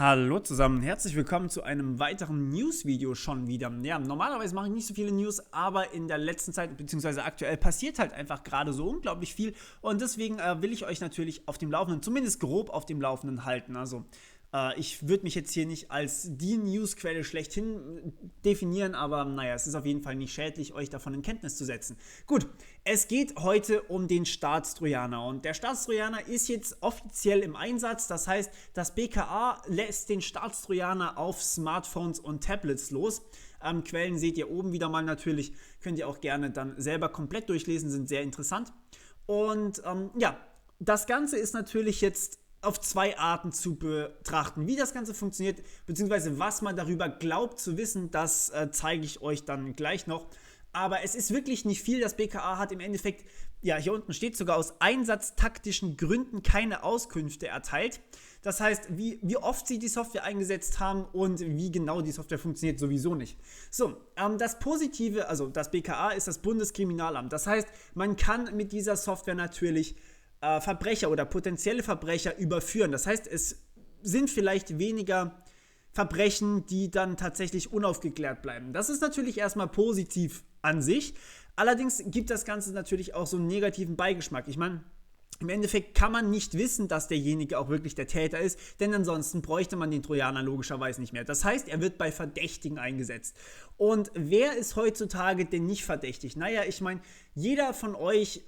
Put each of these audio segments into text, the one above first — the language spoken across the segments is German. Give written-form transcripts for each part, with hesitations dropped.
Hallo zusammen, herzlich willkommen zu einem weiteren News-Video schon wieder. Ja, normalerweise mache ich nicht so viele News, aber in der letzten Zeit bzw. aktuell passiert halt einfach gerade so unglaublich viel und deswegen will ich euch natürlich auf dem Laufenden, zumindest grob auf dem Laufenden halten. Also ich würde mich jetzt hier nicht als die Newsquelle schlechthin definieren, aber naja, es ist auf jeden Fall nicht schädlich, euch davon in Kenntnis zu setzen. Gut, es geht heute um den Staatstrojaner und der Staatstrojaner ist jetzt offiziell im Einsatz. Das heißt, das BKA lässt den Staatstrojaner auf Smartphones und Tablets los. Quellen seht ihr oben wieder mal natürlich, könnt ihr auch gerne dann selber komplett durchlesen, sind sehr interessant. Und ja, das Ganze ist natürlich jetzt auf zwei Arten zu betrachten. Wie das Ganze funktioniert, beziehungsweise was man darüber glaubt zu wissen, das zeige ich euch dann gleich noch. Aber es ist wirklich nicht viel. Das BKA hat im Endeffekt, ja, hier unten steht sogar aus einsatztaktischen Gründen keine Auskünfte erteilt. Das heißt, wie oft sie die Software eingesetzt haben und wie genau die Software funktioniert, sowieso nicht. So, das Positive, also das BKA ist das Bundeskriminalamt. Das heißt, man kann mit dieser Software natürlich Verbrecher oder potenzielle Verbrecher überführen. Das heißt, es sind vielleicht weniger Verbrechen, die dann tatsächlich unaufgeklärt bleiben. Das ist natürlich erstmal positiv an sich. Allerdings gibt das Ganze natürlich auch so einen negativen Beigeschmack. Ich meine, im Endeffekt kann man nicht wissen, dass derjenige auch wirklich der Täter ist, denn ansonsten bräuchte man den Trojaner logischerweise nicht mehr. Das heißt, er wird bei Verdächtigen eingesetzt. Und wer ist heutzutage denn nicht verdächtig? Naja, ich meine, jeder von euch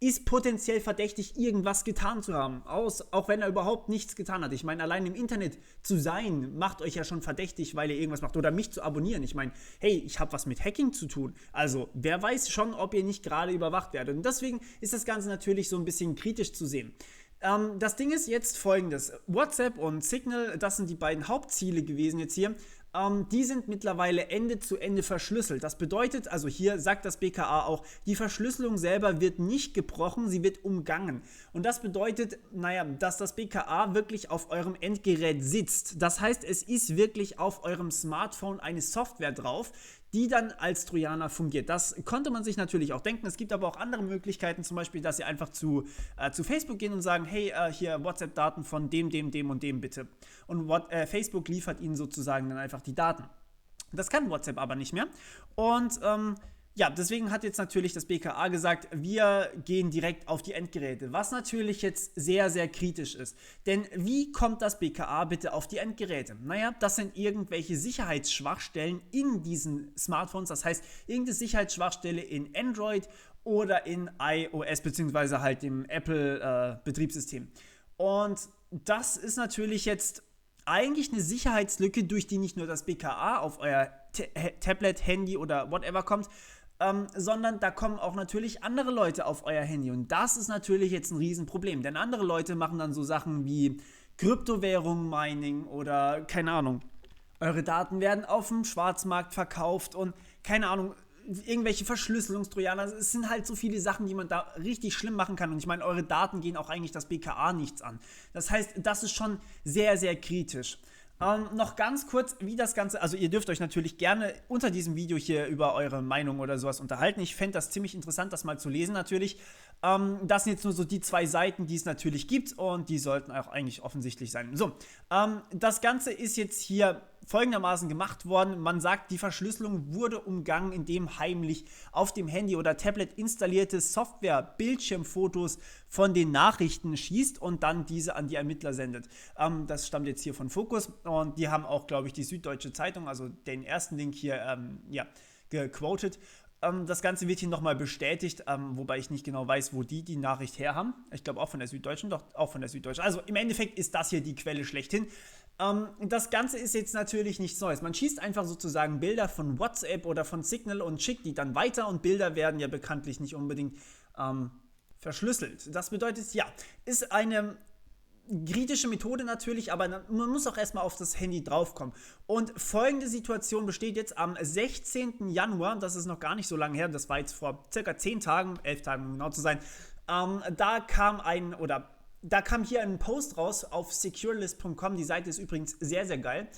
ist potenziell verdächtig, irgendwas getan zu haben, auch wenn er überhaupt nichts getan hat. Ich meine, allein im Internet zu sein, macht euch ja schon verdächtig, weil ihr irgendwas macht. Oder mich zu abonnieren. Ich meine, hey, ich habe was mit Hacking zu tun. Also, wer weiß schon, ob ihr nicht gerade überwacht werdet. Und deswegen ist das Ganze natürlich so ein bisschen kritisch zu sehen. Das Ding ist jetzt folgendes. WhatsApp und Signal, das sind die beiden Hauptziele gewesen jetzt hier. Die sind mittlerweile Ende zu Ende verschlüsselt. Das bedeutet, also hier sagt das BKA auch, die Verschlüsselung selber wird nicht gebrochen, sie wird umgangen. Und das bedeutet, naja, dass das BKA wirklich auf eurem Endgerät sitzt. Das heißt, es ist wirklich auf eurem Smartphone eine Software drauf, die dann als Trojaner fungiert. Das konnte man sich natürlich auch denken. Es gibt aber auch andere Möglichkeiten, zum Beispiel, dass ihr einfach zu Facebook gehen und sagen, hey, hier WhatsApp-Daten von dem und dem bitte. Und Facebook liefert ihnen sozusagen dann einfach die Daten. Das kann WhatsApp aber nicht mehr. Und ja, deswegen hat jetzt natürlich das BKA gesagt, wir gehen direkt auf die Endgeräte, was natürlich jetzt sehr, sehr kritisch ist. Denn wie kommt das BKA bitte auf die Endgeräte? Naja, das sind irgendwelche Sicherheitsschwachstellen in diesen Smartphones, das heißt, irgendeine Sicherheitsschwachstelle in Android oder in iOS, beziehungsweise halt dem Apple-Betriebssystem. Und das ist natürlich jetzt eigentlich eine Sicherheitslücke, durch die nicht nur das BKA auf euer Tablet, Handy oder whatever kommt, sondern da kommen auch natürlich andere Leute auf euer Handy. Und das ist natürlich jetzt ein Riesenproblem, denn andere Leute machen dann so Sachen wie Kryptowährung, Mining oder keine Ahnung. Eure Daten werden auf dem Schwarzmarkt verkauft und keine Ahnung, irgendwelche Verschlüsselungstrojaner. Es sind halt so viele Sachen, die man da richtig schlimm machen kann. Und ich meine, eure Daten gehen auch eigentlich das BKA nichts an. Das heißt, das ist schon sehr, sehr kritisch. Noch ganz kurz, wie das Ganze, also ihr dürft euch natürlich gerne unter diesem Video hier über eure Meinung oder sowas unterhalten. Ich fände das ziemlich interessant, das mal zu lesen natürlich. Das sind jetzt nur so die zwei Seiten, die es natürlich gibt und die sollten auch eigentlich offensichtlich sein. So, das Ganze ist jetzt hier folgendermaßen gemacht worden. Man sagt, die Verschlüsselung wurde umgangen, indem heimlich auf dem Handy oder Tablet installierte Software Bildschirmfotos von den Nachrichten schießt und dann diese an die Ermittler sendet. Das stammt jetzt hier von Focus und die haben auch, glaube ich, die Süddeutsche Zeitung, also den ersten Link hier, gequotet. Das Ganze wird hier nochmal bestätigt, wobei ich nicht genau weiß, wo die Nachricht her haben. Ich glaube auch von der Süddeutschen, doch auch von der Süddeutschen. Also im Endeffekt ist das hier die Quelle schlechthin. Das Ganze ist jetzt natürlich nichts Neues. Man schießt einfach sozusagen Bilder von WhatsApp oder von Signal und schickt die dann weiter und Bilder werden ja bekanntlich nicht unbedingt verschlüsselt. Das bedeutet, ja, ist eine kritische Methode natürlich, aber man muss auch erstmal auf das Handy draufkommen. Und folgende Situation besteht jetzt am 16. Januar, das ist noch gar nicht so lange her, das war jetzt vor circa 10 Tagen, 11 Tagen um genau zu sein, da kam hier ein Post raus auf securelist.com, die Seite ist übrigens sehr, sehr geil.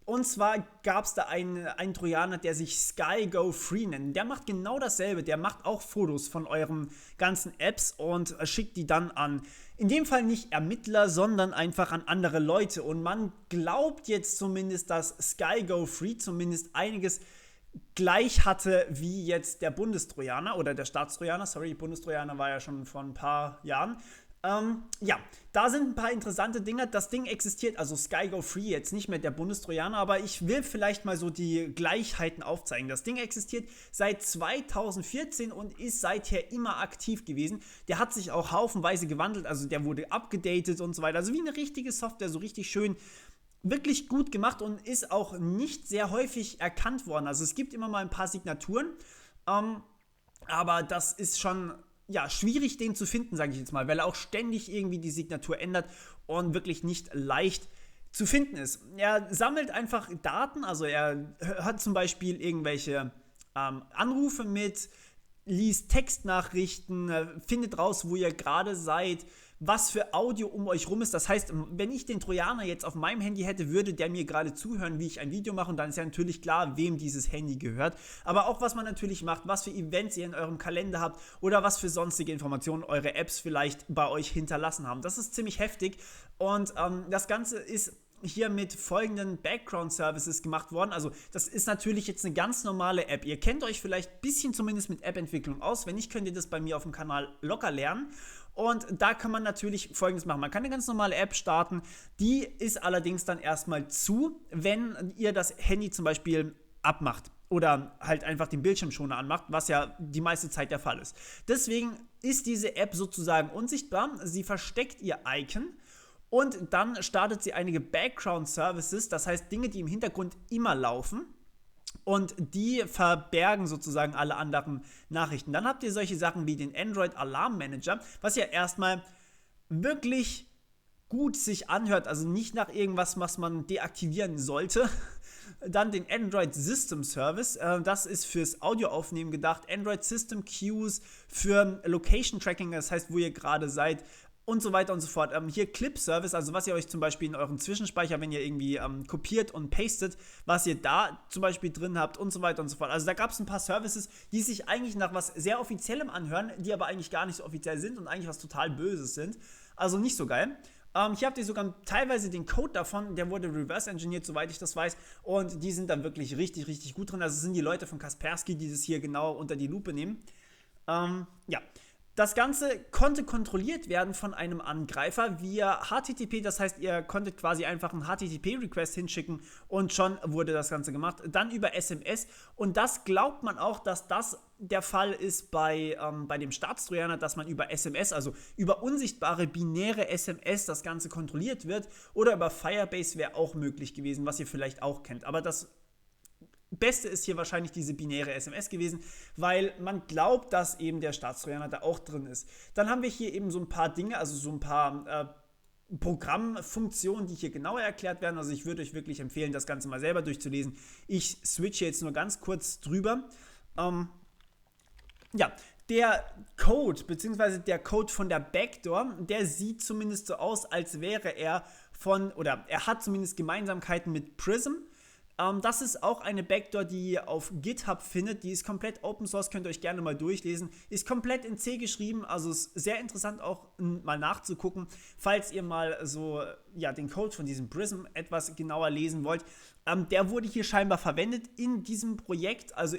Und zwar gab es da einen Trojaner, der sich SkyGo3 nennt. Der macht genau dasselbe. Der macht auch Fotos von euren ganzen Apps und schickt die dann an, in dem Fall nicht Ermittler, sondern einfach an andere Leute. Und man glaubt jetzt zumindest, dass SkyGo3 zumindest einiges gleich hatte wie jetzt der Bundestrojaner oder der Staatstrojaner. Sorry, Bundestrojaner war ja schon vor ein paar Jahren. Ja, da sind ein paar interessante Dinge. Das Ding existiert, also SkyGo3 jetzt nicht mehr der Bundestrojaner, aber ich will vielleicht mal so die Gleichheiten aufzeigen. Das Ding existiert seit 2014 und ist seither immer aktiv gewesen. Der hat sich auch haufenweise gewandelt, also der wurde abgedatet und so weiter. Also wie eine richtige Software, so richtig schön, wirklich gut gemacht und ist auch nicht sehr häufig erkannt worden. Also es gibt immer mal ein paar Signaturen, aber das ist schon schwierig, den zu finden, sage ich jetzt mal, weil er auch ständig irgendwie die Signatur ändert und wirklich nicht leicht zu finden ist. Er sammelt einfach Daten, also er hat zum Beispiel irgendwelche Anrufe mit, liest Textnachrichten, findet raus, wo ihr gerade seid, was für Audio um euch rum ist. Das heißt, wenn ich den Trojaner jetzt auf meinem Handy hätte, würde der mir gerade zuhören, wie ich ein Video mache und dann ist ja natürlich klar, wem dieses Handy gehört. Aber auch, was man natürlich macht, was für Events ihr in eurem Kalender habt oder was für sonstige Informationen eure Apps vielleicht bei euch hinterlassen haben. Das ist ziemlich heftig und das Ganze ist hier mit folgenden Background-Services gemacht worden. Also das ist natürlich jetzt eine ganz normale App. Ihr kennt euch vielleicht ein bisschen zumindest mit App-Entwicklung aus. Wenn nicht, könnt ihr das bei mir auf dem Kanal locker lernen. Und da kann man natürlich Folgendes machen. Man kann eine ganz normale App starten. Die ist allerdings dann erstmal zu, wenn ihr das Handy zum Beispiel abmacht oder halt einfach den Bildschirmschoner anmacht, was ja die meiste Zeit der Fall ist. Deswegen ist diese App sozusagen unsichtbar. Sie versteckt ihr Icon. Und dann startet sie einige Background-Services, das heißt Dinge, die im Hintergrund immer laufen. Und die verbergen sozusagen alle anderen Nachrichten. Dann habt ihr solche Sachen wie den Android Alarm Manager, was ja erstmal wirklich gut sich anhört, also nicht nach irgendwas, was man deaktivieren sollte. Dann den Android System Service, das ist fürs Audioaufnehmen gedacht. Android System Queues für Location Tracking, das heißt, wo ihr gerade seid. Und so weiter und so fort. Hier Clip-Service, also was ihr euch zum Beispiel in euren Zwischenspeicher, wenn ihr irgendwie kopiert und pastet, was ihr da zum Beispiel drin habt und so weiter und so fort. Also da gab es ein paar Services, die sich eigentlich nach was sehr Offiziellem anhören, die aber eigentlich gar nicht so offiziell sind und eigentlich was total Böses sind. Also nicht so geil. Hier habt ihr sogar teilweise den Code davon, der wurde reverse-engineert, soweit ich das weiß. Und die sind dann wirklich richtig, richtig gut drin. Also es sind die Leute von Kaspersky, die das hier genau unter die Lupe nehmen. Das Ganze konnte kontrolliert werden von einem Angreifer via HTTP, das heißt, ihr konntet quasi einfach einen HTTP-Request hinschicken und schon wurde das Ganze gemacht. Dann über SMS und das glaubt man auch, dass das der Fall ist bei dem Staatstrojaner, dass man über SMS, also über unsichtbare binäre SMS das Ganze kontrolliert wird oder über Firebase wäre auch möglich gewesen, was ihr vielleicht auch kennt. Aber das Beste ist hier wahrscheinlich diese binäre SMS gewesen, weil man glaubt, dass eben der Staatstrojaner da auch drin ist. Dann haben wir hier eben so ein paar Dinge, also so ein paar Programmfunktionen, die hier genauer erklärt werden. Also ich würde euch wirklich empfehlen, das Ganze mal selber durchzulesen. Ich switche jetzt nur ganz kurz drüber. Der Code, beziehungsweise der Code von der Backdoor, der sieht zumindest so aus, als wäre er er hat zumindest Gemeinsamkeiten mit Prism. Das ist auch eine Backdoor, die ihr auf GitHub findet. Die ist komplett Open Source, könnt ihr euch gerne mal durchlesen. Ist komplett in C geschrieben, also ist sehr interessant auch mal nachzugucken, falls ihr mal so den Code von diesem Prism etwas genauer lesen wollt. Der wurde hier scheinbar verwendet in diesem Projekt, also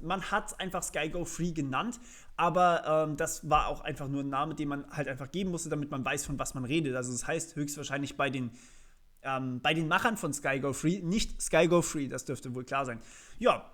man hat es einfach SkyGo3 genannt, aber das war auch einfach nur ein Name, den man halt einfach geben musste, damit man weiß, von was man redet. Also das heißt höchstwahrscheinlich bei den Machern von SkyGo3, nicht SkyGo3, das dürfte wohl klar sein. Ja,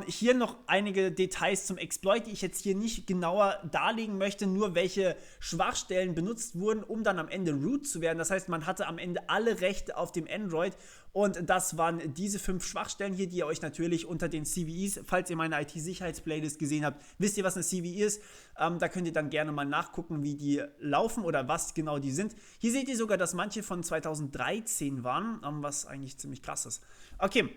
hier noch einige Details zum Exploit, die ich jetzt hier nicht genauer darlegen möchte, nur welche Schwachstellen benutzt wurden, um dann am Ende root zu werden. Das heißt, man hatte am Ende alle Rechte auf dem Android und das waren diese 5 Schwachstellen hier, die ihr euch natürlich unter den CVEs, falls ihr meine IT-Sicherheits-Playlist gesehen habt, wisst ihr, was eine CVE ist. Da könnt ihr dann gerne mal nachgucken, wie die laufen oder was genau die sind. Hier seht ihr sogar, dass manche von 2013 waren, was eigentlich ziemlich krass ist. Okay.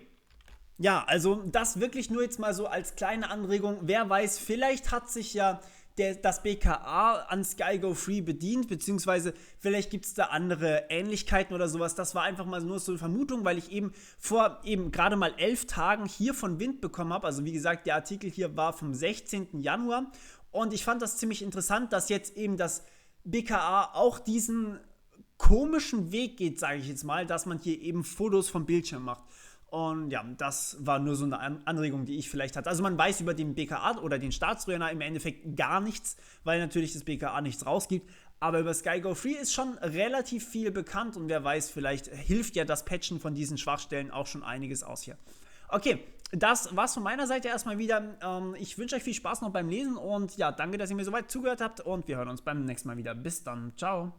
Ja, also das wirklich nur jetzt mal so als kleine Anregung. Wer weiß, vielleicht hat sich ja das BKA an Sky Go Free bedient, beziehungsweise vielleicht gibt es da andere Ähnlichkeiten oder sowas. Das war einfach mal nur so eine Vermutung, weil ich eben vor eben gerade mal 11 Tagen hier von Wind bekommen habe. Also wie gesagt, der Artikel hier war vom 16. Januar und ich fand das ziemlich interessant, dass jetzt eben das BKA auch diesen komischen Weg geht, sage ich jetzt mal, dass man hier eben Fotos vom Bildschirm macht. Und ja, das war nur so eine Anregung, die ich vielleicht hatte. Also man weiß über den BKA oder den Staatstrojaner im Endeffekt gar nichts, weil natürlich das BKA nichts rausgibt. Aber über Sky Go Free ist schon relativ viel bekannt und wer weiß, vielleicht hilft ja das Patchen von diesen Schwachstellen auch schon einiges aus hier. Okay, das war's von meiner Seite erstmal wieder. Ich wünsche euch viel Spaß noch beim Lesen und ja, danke, dass ihr mir soweit zugehört habt und wir hören uns beim nächsten Mal wieder. Bis dann, ciao.